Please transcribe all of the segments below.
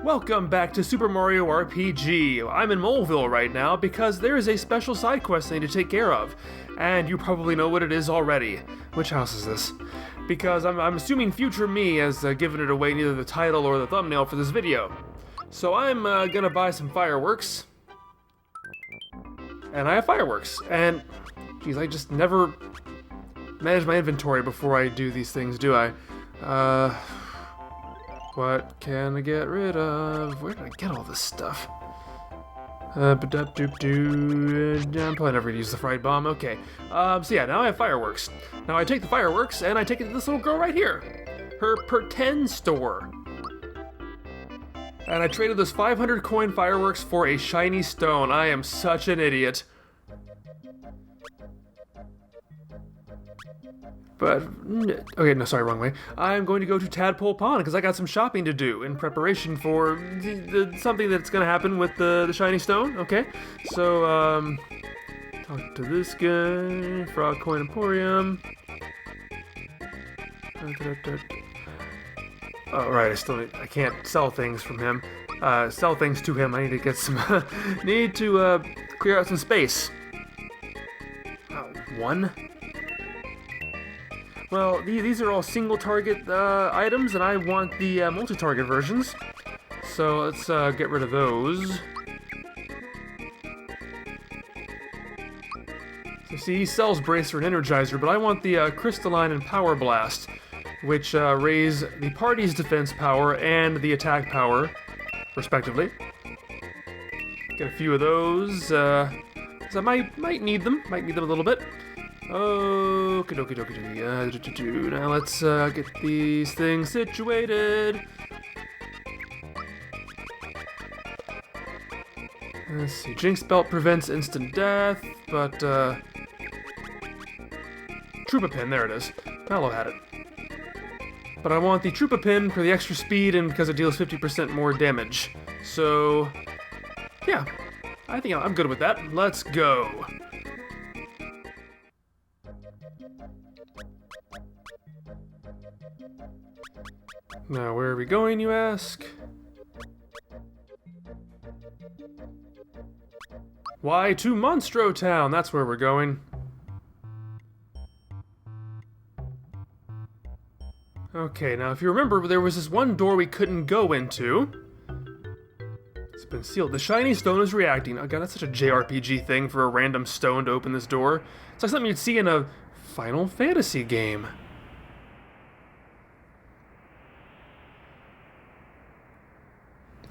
Welcome back to Super Mario RPG. I'm in Moleville right now because there is a special side quest I need to take care of. And you probably know what it is already. Which house is this? Because I'm assuming future me has given it away in either the title or the thumbnail for this video. So I'm gonna buy some fireworks. And I have fireworks. And, geez, I just never manage my inventory before I do these things, do I? What can I get rid of? Where did I get all this stuff? I'm probably never gonna use the fried bomb. Okay. So yeah, now I have fireworks. Now I take the fireworks and I take it to this little girl right here. Her pretend store. And I traded those 500 coin fireworks for a shiny stone. I am such an idiot. But, okay, no, sorry, wrong way. I'm going to go to Tadpole Pond because I got some shopping to do in preparation for something that's going to happen with the shiny stone, okay? So, talk to this guy, Frog Coin Emporium. Oh, right, I can't sell things from him. Sell things to him. I need to get some, need to, clear out some space. One? Well, these are all single-target items, and I want the multi-target versions. So let's get rid of those. So see, he sells Bracer and Energizer, but I want the Crystalline and Power Blast, which raise the party's defense power and the attack power, respectively. Get a few of those, 'cause I might need them. Might need them a little bit. Okie dokie dokie dokie. Now let's get these things situated. Let's see. Jinx Belt prevents instant death, but Troopa Pin, there it is. Mallow had it. But I want the Troopa Pin for the extra speed and because it deals 50% more damage. So, yeah. I think I'm good with that. Let's go. Now, where are we going, you ask? Why, to Monstro Town! That's where we're going. Okay, now if you remember, there was this one door we couldn't go into. It's been sealed. The shiny stone is reacting. Oh god, that's such a JRPG thing for a random stone to open this door. It's like something you'd see in a Final Fantasy game.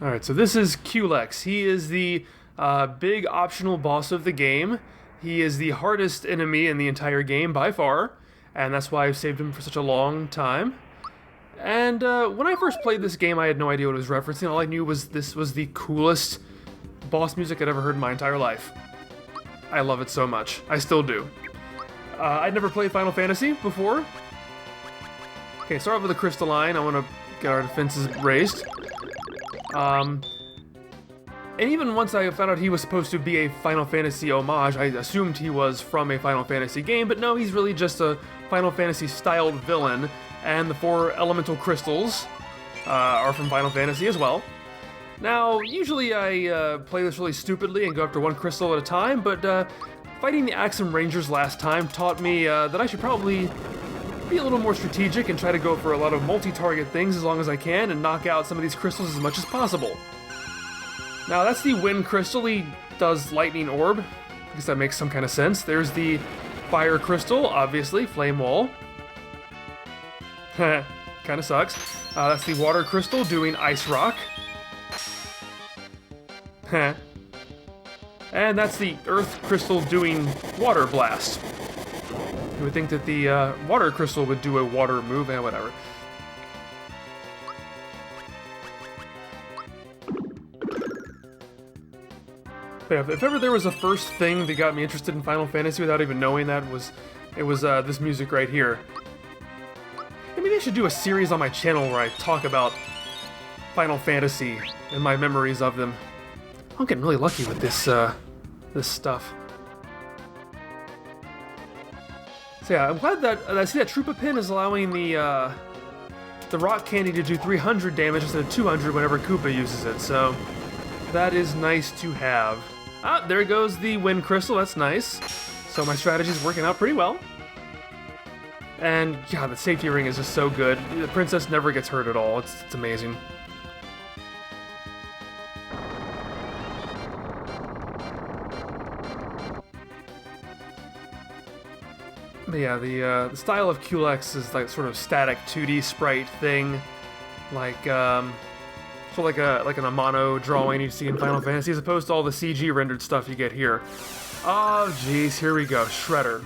Alright, so this is Culex. He is the big optional boss of the game. He is the hardest enemy in the entire game by far, and that's why I've saved him for such a long time. And when I first played this game, I had no idea what it was referencing. All I knew was this was the coolest boss music I'd ever heard in my entire life. I love it so much. I still do. I'd never played Final Fantasy before. Okay, start off with the Crystalline. I want to get our defenses raised. And even once I found out he was supposed to be a Final Fantasy homage, I assumed he was from a Final Fantasy game, but no, he's really just a Final Fantasy-styled villain, and the 4 elemental crystals are from Final Fantasy as well. Now, usually I play this really stupidly and go after one crystal at a time, but fighting the Axum Rangers last time taught me that I should probably be a little more strategic and try to go for a lot of multi-target things as long as I can and knock out some of these crystals as much as possible. Now that's the Wind Crystal. He does Lightning Orb. I guess that makes some kind of sense. There's the Fire Crystal, obviously, Flame Wall. Kinda sucks. That's the Water Crystal doing Ice Rock. And that's the Earth Crystal doing Water Blast. You would think that the Water Crystal would do a water move, and whatever. But yeah, if ever there was a first thing that got me interested in Final Fantasy without even knowing that, it was this music right here. Maybe I should do a series on my channel where I talk about Final Fantasy and my memories of them. I'm getting really lucky with this this stuff. So yeah, I'm glad that I see that Troopa Pin is allowing the the rock candy to do 300 damage instead of 200 whenever Koopa uses it, so that is nice to have. Ah, there goes the wind crystal, that's nice. So my strategy's working out pretty well. And, yeah, the safety ring is just so good. The princess never gets hurt at all, it's amazing. But yeah, the style of Culex is like sort of static 2D sprite thing, like so like an Amano drawing you see in Final Fantasy, as opposed to all the CG rendered stuff you get here. Oh jeez, here we go, Shredder.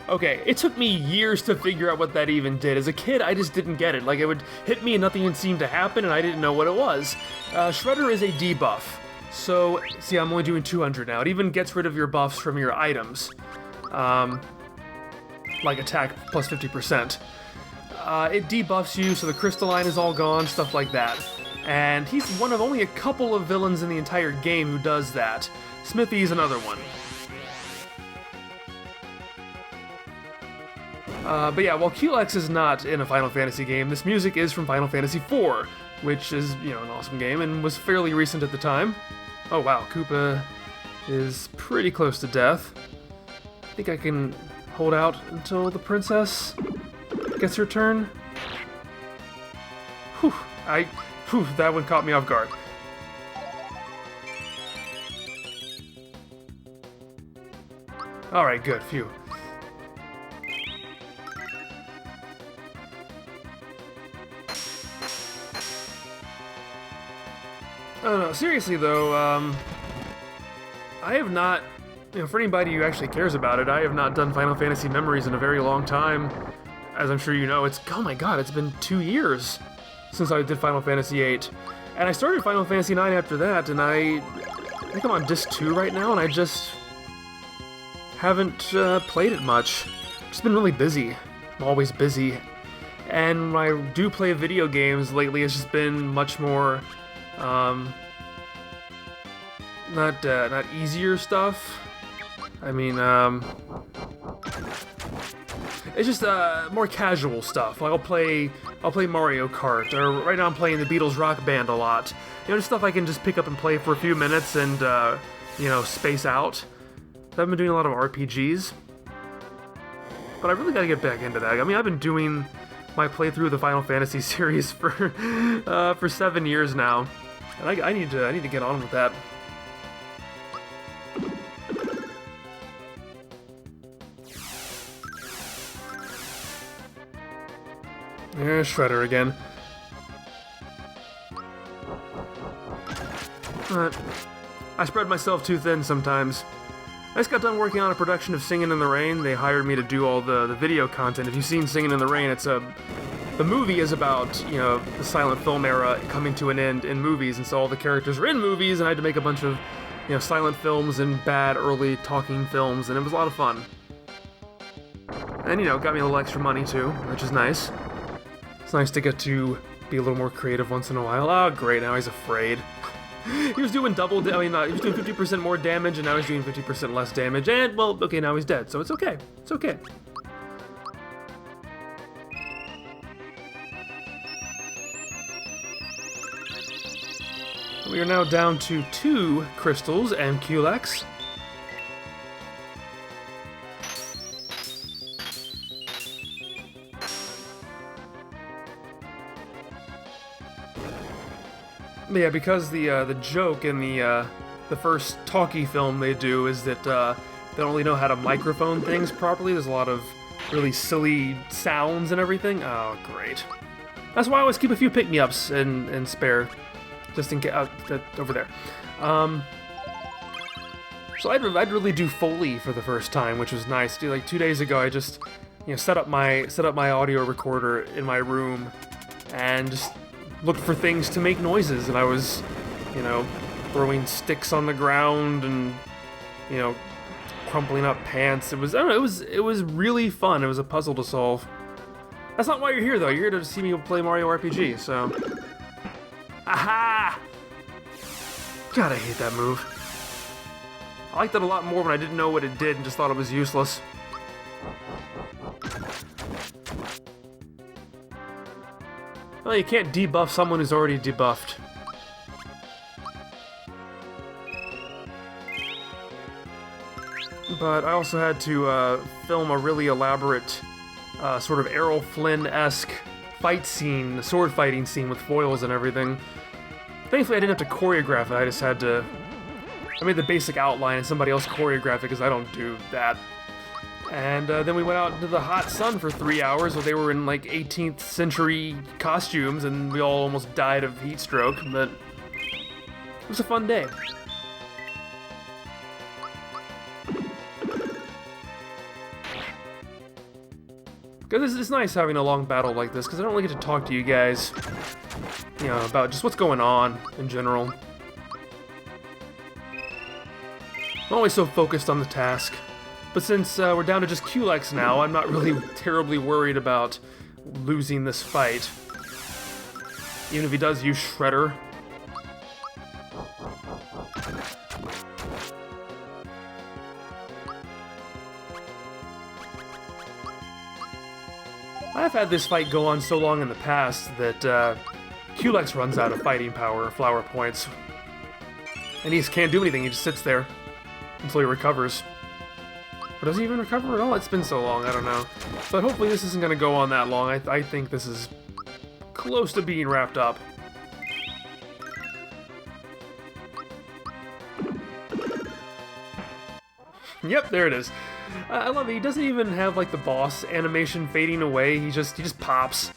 Okay, it took me years to figure out what that even did. As a kid, I just didn't get it. Like, it would hit me and nothing would seem to happen, and I didn't know what it was. Shredder is a debuff. So, see, I'm only doing 200 now. It even gets rid of your buffs from your items. Like attack plus 50%. It debuffs you, so the crystalline is all gone, stuff like that. And he's one of only a couple of villains in the entire game who does that. Smithy's another one. But yeah, while Culex is not in a Final Fantasy game, this music is from Final Fantasy IV, which is, you know, an awesome game and was fairly recent at the time. Oh wow, Koopa is pretty close to death. I think I can hold out until the princess gets her turn. Whew, that one caught me off guard. Alright, good, phew. Oh no, seriously though, I have not, you know, for anybody who actually cares about it, I have not done Final Fantasy Memories in a very long time. As I'm sure you know, oh my god, it's been 2 years since I did Final Fantasy VIII. And I started Final Fantasy IX after that, and I think I'm on disc 2 right now, and I just haven't played it much. Just been really busy. I'm always busy. And when I do play video games lately, it's just been much more not easier stuff. I mean, it's just more casual stuff. Like I'll play Mario Kart, or right now I'm playing the Beatles Rock Band a lot. You know, just stuff I can just pick up and play for a few minutes and you know, space out. I've been doing a lot of RPGs, but I really gotta get back into that. I mean, I've been doing my playthrough of the Final Fantasy series for 7 years now, and I need to get on with that. There's Shredder again. I spread myself too thin sometimes. I just got done working on a production of Singin' in the Rain. They hired me to do all the video content. If you've seen Singin' in the Rain, the movie is about, you know, the silent film era coming to an end in movies, and so all the characters are in movies, and I had to make a bunch of, you know, silent films and bad early talking films, and it was a lot of fun. And, you know, it got me a little extra money too, which is nice. It's nice to get to be a little more creative once in a while. Oh, great, now he's afraid. He was doing he was doing 50% more damage, and now he's doing 50% less damage, and, well, okay, now he's dead, so it's okay. It's okay. We are now down to 2 crystals and Culex. Yeah, because the joke in the first talkie film they do is that they don't really know how to microphone things properly. There's a lot of really silly sounds and everything. Oh, great. That's why I always keep a few pick-me-ups and spare, just in case over there. So I'd really do Foley for the first time, which was nice. Dude, like 2 days ago, I just, you know, set up my audio recorder in my room and just looked for things to make noises, and I was, you know, throwing sticks on the ground and, you know, crumpling up pants. It was, I don't know, it was really fun. It was a puzzle to solve. That's not why you're here, though. You're here to see me play Mario RPG, so... Aha! God, I hate that move. I liked it a lot more when I didn't know what it did and just thought it was useless. Well, you can't debuff someone who's already debuffed. But I also had to film a really elaborate sort of Errol Flynn-esque fight scene, sword fighting scene with foils and everything. Thankfully I didn't have to choreograph it, I just had to... I made the basic outline and somebody else choreographed it because I don't do that. And then we went out into the hot sun for 3 hours where they were in like 18th century costumes and we all almost died of heat stroke, but it was a fun day. Because it's nice having a long battle like this, because I don't really get to talk to you guys, you know, about just what's going on in general. I'm always so focused on the task. But since we're down to just Culex now, I'm not really terribly worried about losing this fight. Even if he does use Shredder. I've had this fight go on so long in the past that Culex runs out of fighting power, flower points. And he just can't do anything, he just sits there until he recovers. Or does he even recover at all? It's been so long, I don't know. But hopefully this isn't going to go on that long. I think this is close to being wrapped up. Yep, there it is. I love it. He doesn't even have like the boss animation fading away. He just pops.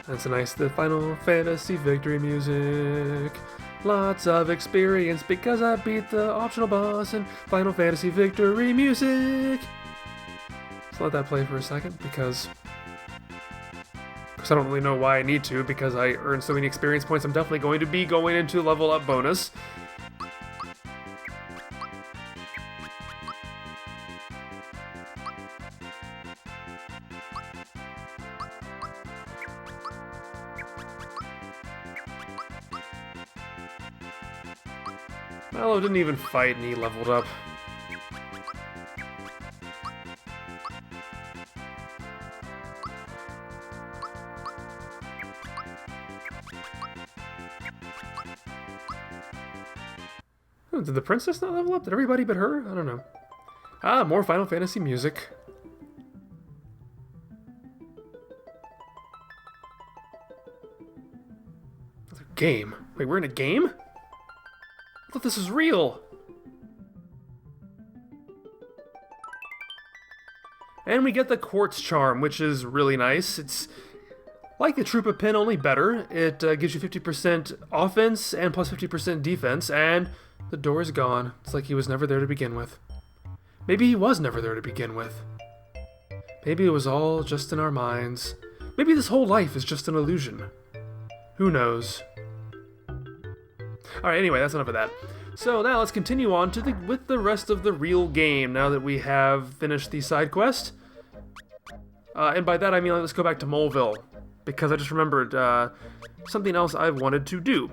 That's nice. The Final Fantasy victory music. Lots of experience because I beat the optional boss in Final Fantasy victory music. Let's let that play for a second because I don't really know why I need to, because I earned so many experience points. I'm definitely going to be going into level up bonus. Mallow didn't even fight and he leveled up. Oh, did the princess not level up? Did everybody but her? I don't know. Ah, more Final Fantasy music. Another game. Wait, we're in a game? I thought this was real! And we get the Quartz Charm, which is really nice. It's like the Troopa Pin, only better. It gives you 50% offense and plus 50% defense, and the door is gone. It's like he was never there to begin with. Maybe he was never there to begin with. Maybe it was all just in our minds. Maybe this whole life is just an illusion. Who knows? Alright, anyway, that's enough of that. So now let's continue on to with the rest of the real game, now that we have finished the side quest. And by that I mean let's go back to Moleville, because I just remembered something else I wanted to do.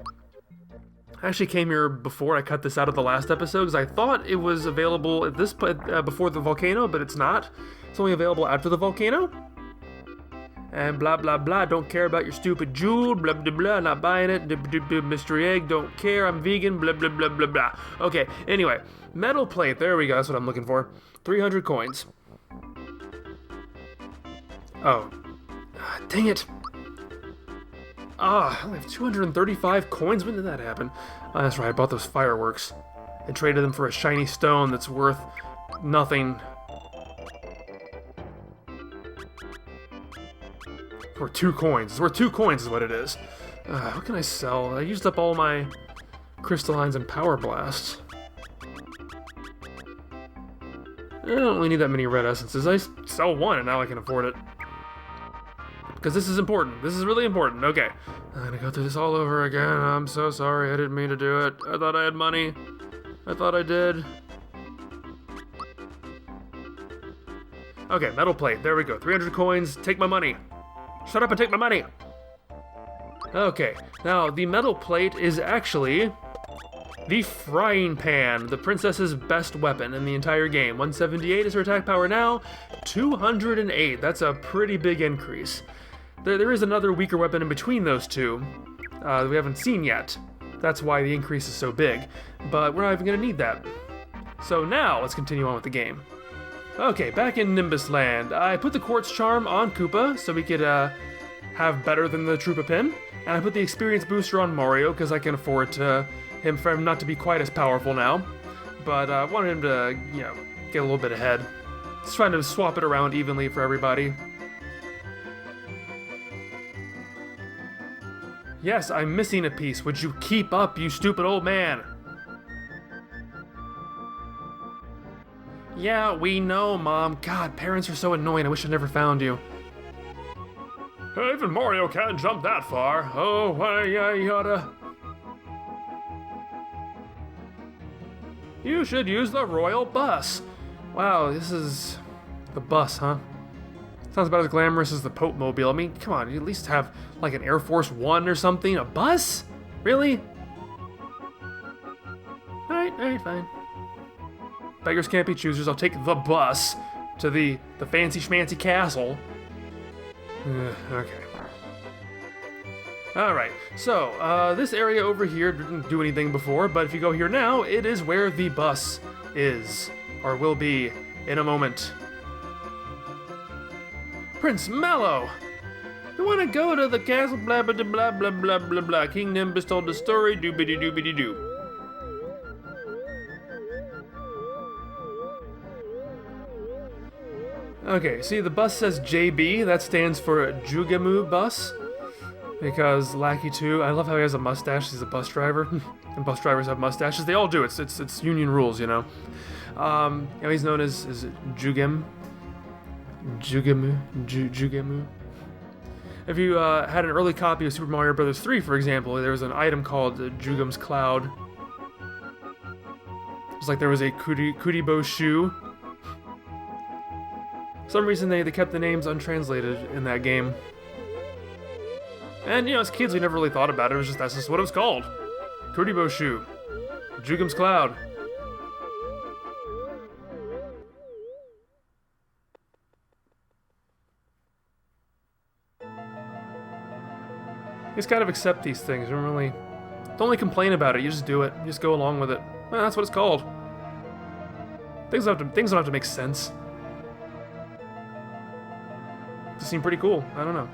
I actually came here before I cut this out of the last episode, because I thought it was available at this before the volcano, but it's not. It's only available after the volcano. And blah blah blah, don't care about your stupid jewel, blah blah blah, not buying it, mystery egg, don't care, I'm vegan, blah blah blah blah blah. Okay, anyway, metal plate, there we go, that's what I'm looking for. 300 coins. Oh. Dang it. I only have 235 coins, when did that happen? Oh, that's right, I bought those fireworks. And traded them for a shiny stone that's worth nothing. For 2 coins. It's worth 2 coins is what it is. What can I sell? I used up all my crystallines and power blasts. I don't really need that many red essences. I sell 1 and now I can afford it. Because this is important. This is really important. Okay. I'm gonna go through this all over again. I'm so sorry. I didn't mean to do it. I thought I had money. I thought I did. Okay, metal plate. There we go. 300 coins. Take my money. Shut up and take my money! Okay, now the metal plate is actually the frying pan, the princess's best weapon in the entire game. 178 is her attack power now, 208. That's a pretty big increase. there is another weaker weapon in between those two that we haven't seen yet. That's why the increase is so big, but we're not even going to need that. So now, let's continue on with the game. Okay, back in Nimbus land, I put the Quartz Charm on Koopa so we could have better than the Troopa Pin, and I put the Experience Booster on Mario because I can afford him for him not to be quite as powerful now, but I wanted him to, you know, get a little bit ahead. Just trying to swap it around evenly for everybody. Yes, I'm missing a piece. Would you keep up, you stupid old man? Yeah, we know, Mom. God, parents are so annoying. I wish I never found you. Even Mario can't jump that far. Oh, why I oughta... You should use the Royal Bus. Wow, this is... the bus, huh? Sounds about as glamorous as the Pope Mobile. I mean, come on, you at least have, like, an Air Force One or something. A bus? Really? Alright, fine. Beggars can't be choosers. I'll take the bus to the fancy schmancy castle. Okay. Alright, so, this area over here didn't do anything before, but if you go here now, it is where the bus is, or will be, in a moment. Prince Mallow! You wanna go to the castle, blah blah blah blah blah blah blah. King Nimbus told the story, doobity doobity doo. Okay, see the bus says JB, that stands for Jugamu Bus. Because Lackey 2, I love how he has a mustache, he's a bus driver. And bus drivers have mustaches, they all do, it's union rules, you know. You know, he's known as Jugemu. If you had an early copy of Super Mario Bros. 3, for example, there was an item called Jugem's Cloud. It's like there was a Kuribo shoe. For some reason they kept the names untranslated in that game. And, you know, as kids we never really thought about it, that's just what it was called. Kuribo shoe. Jugem's Cloud. You just kind of accept these things. Don't really complain about it. You just do it. You just go along with it. Well, that's what it's called. Things don't have to make sense. Just seem pretty cool. I don't know.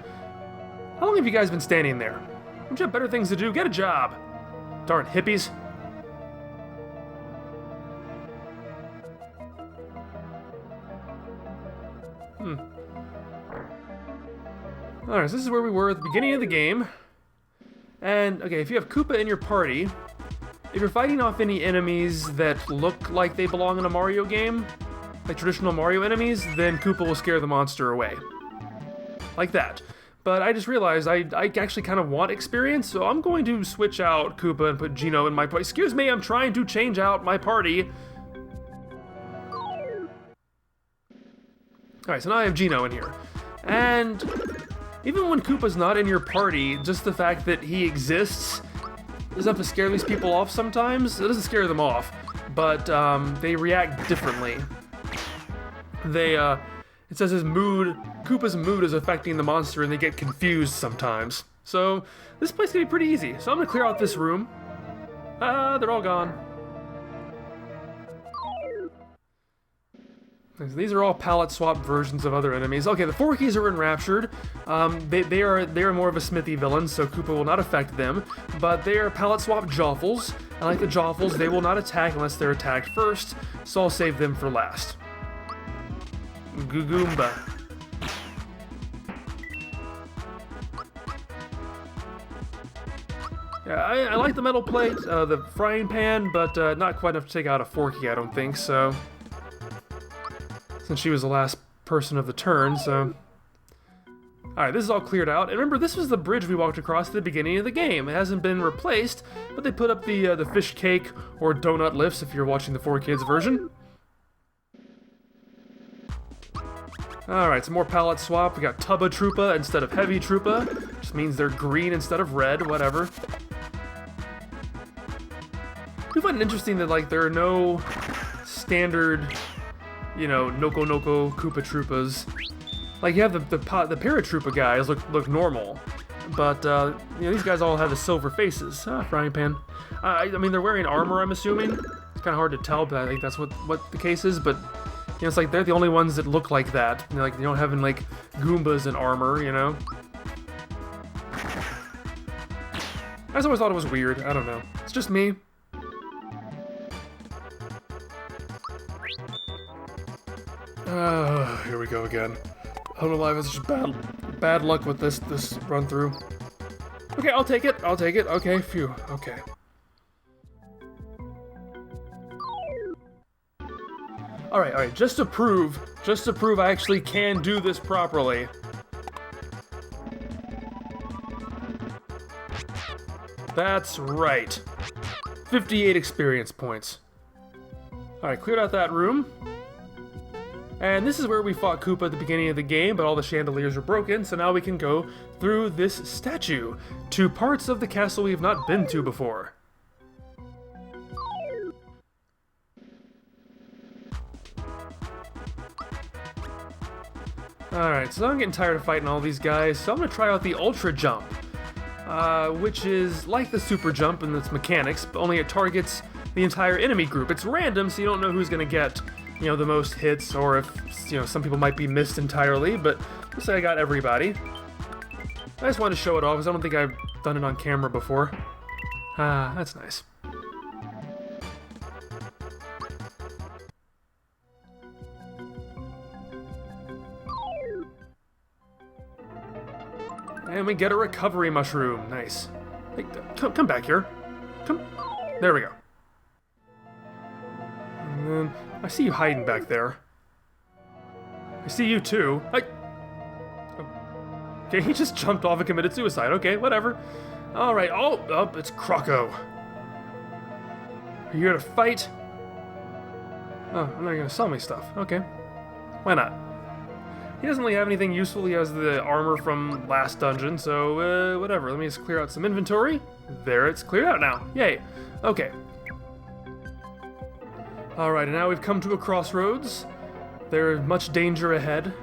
How long have you guys been standing there? Don't you have better things to do? Get a job. Darn hippies. Alright, so this is where we were at the beginning of the game. And, okay, if you have Koopa in your party, if you're fighting off any enemies that look like they belong in a Mario game, like traditional Mario enemies, then Koopa will scare the monster away. Like that. But I just realized I actually kind of want experience, so I'm going to switch out Koopa and put Geno in my party. Excuse me, I'm trying to change out my party. Alright, so now I have Geno in here. And even when Koopa's not in your party, just the fact that he exists is enough to scare these people off sometimes. It doesn't scare them off, but they react differently. It says his mood, Koopa's mood is affecting the monster and they get confused sometimes. So this place can be pretty easy. So I'm gonna clear out this room. They're all gone. These are all palette swap versions of other enemies. Okay, the Forkies are enraptured. They are more of a Smithy villain, so Koopa will not affect them. But they are palette swap Joffles. And like the Joffles, they will not attack unless they're attacked first, so I'll save them for last. Gugoomba. Yeah, I like the metal plate, the frying pan, but not quite enough to take out a Forky, I don't think, so... Since she was the last person of the turn, so... Alright, this is all cleared out. And remember, this was the bridge we walked across at the beginning of the game. It hasn't been replaced, but they put up the fish cake or donut lifts if you're watching the 4Kids version. Alright, some more palette swap. We got Tubba Troopa instead of Heavy Troopa. Just means they're green instead of red, whatever. I find it interesting that, like, there are no standard... you know, Noko Noko Koopa Troopas. Like, you have the paratrooper guys look normal, but you know, these guys all have the silver faces. Ah, frying pan. I mean, they're wearing armor, I'm assuming. It's kind of hard to tell, but I think that's what the case is. But you know, it's like they're the only ones that look like that. You know, like, you don't have like Goombas in armor, you know. I just always thought it was weird. I don't know. It's just me. Here we go again. I don't know why I was just bad luck with this run through. Okay, I'll take it. I'll take it. Okay, phew. Okay. All right. Just to prove I actually can do this properly. That's right. 58 experience points. All right, cleared out that room. And this is where we fought Koopa at the beginning of the game, but all the chandeliers are broken, so now we can go through this statue to parts of the castle we've not been to before. Alright, so I'm getting tired of fighting all these guys, so I'm going to try out the Ultra Jump, which is like the Super Jump in its mechanics, but only it targets the entire enemy group. It's random, so you don't know who's going to get, you know, the most hits, or if, you know, some people might be missed entirely, but let's say I got everybody. I just wanted to show it off, because I don't think I've done it on camera before. Ah, that's nice. And we get a recovery mushroom. Nice. Hey, come back here. Come. There we go. And then I see you hiding back there. I see you too. Okay, he just jumped off and committed suicide. Okay, whatever. Alright, oh, it's Croco. Are you here to fight? Oh, I'm not gonna sell me stuff. Okay. Why not? He doesn't really have anything useful. He has the armor from last dungeon, so whatever. Let me just clear out some inventory. There, it's cleared out now. Yay. Okay. Alright, and now we've come to a crossroads. There's much danger ahead,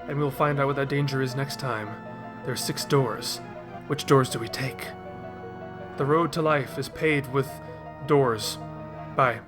and we'll find out what that danger is next time. There are 6 doors. Which doors do we take? The road to life is paved with doors. Bye.